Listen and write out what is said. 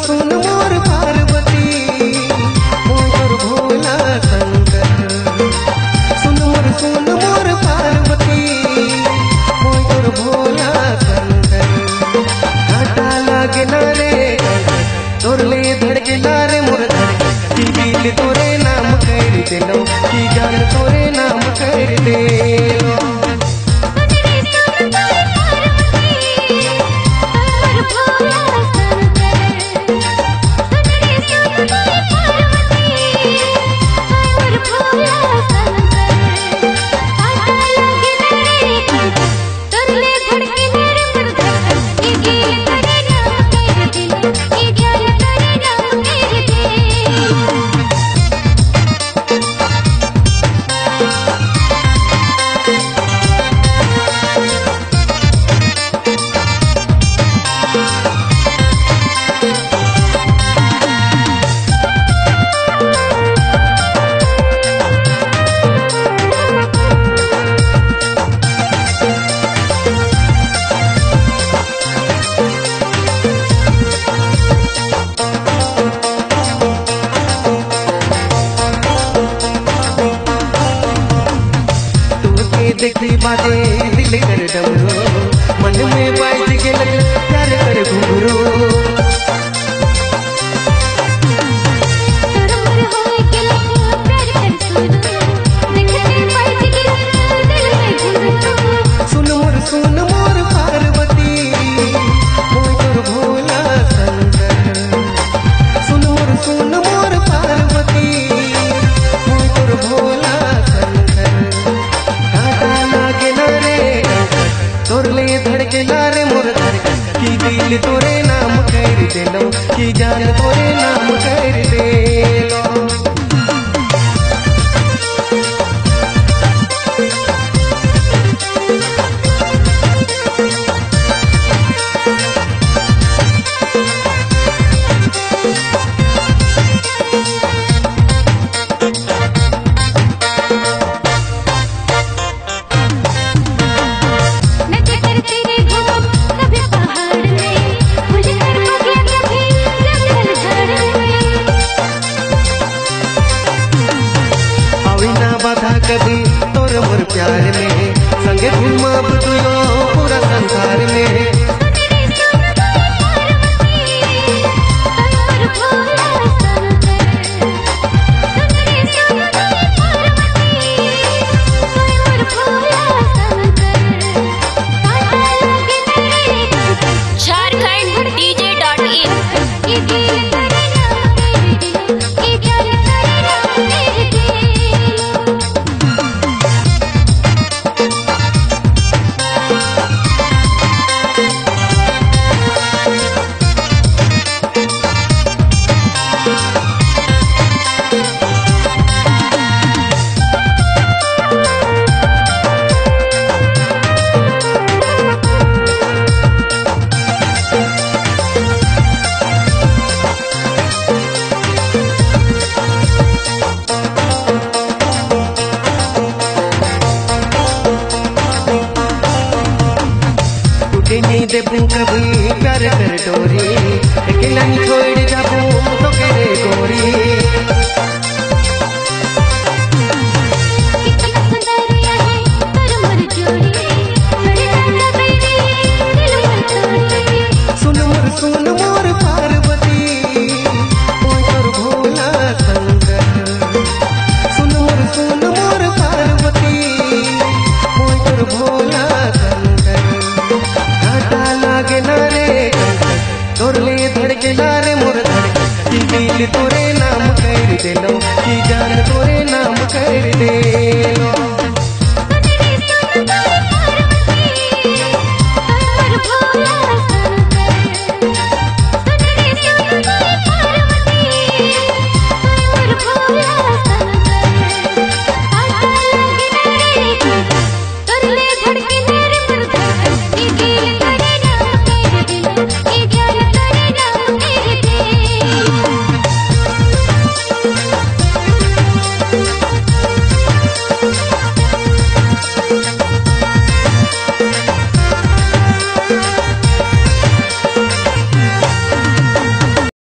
सुन मोर पार्वती मोर भोला शंकर। सुन मोर पार्वती मोर भोला शंकर। घाटा लागे ना रे तोरले धड़के ना रे मोर धड़के। की दिल तोरे नाम कर देलो की जान तोरे नाम कर देलो। देखी बातें दिल कर डमरो मन में बाज के लग प्यार कर घुमरो। सुन मोर पार्वती मोर भोला शंकर। सुन मोर पार्वती मोर भोला तोरले धड़के लारे मोर धड़के। की दिल तोरे नाम कर देलो की जान तोरे नाम कर देलो। बाधा कभी तोर मोर प्यार में संगे घूमब दुयो पूरा संसार में। झारखंड DJ.in। नहीं देबू कभी प्यार कर डोरी अकेला नहीं छोड़ जाबू तो करे गोरी। सुन मोर पार्वती मोर भोला शंकर। सुन मोर पार्वती मोर भोला शंकर। घाटा लागे ना रे तोरले धड़के लारे मोर धड़के। की दिल तोरे नाम कर देलो की जान तोरे नाम कर दे।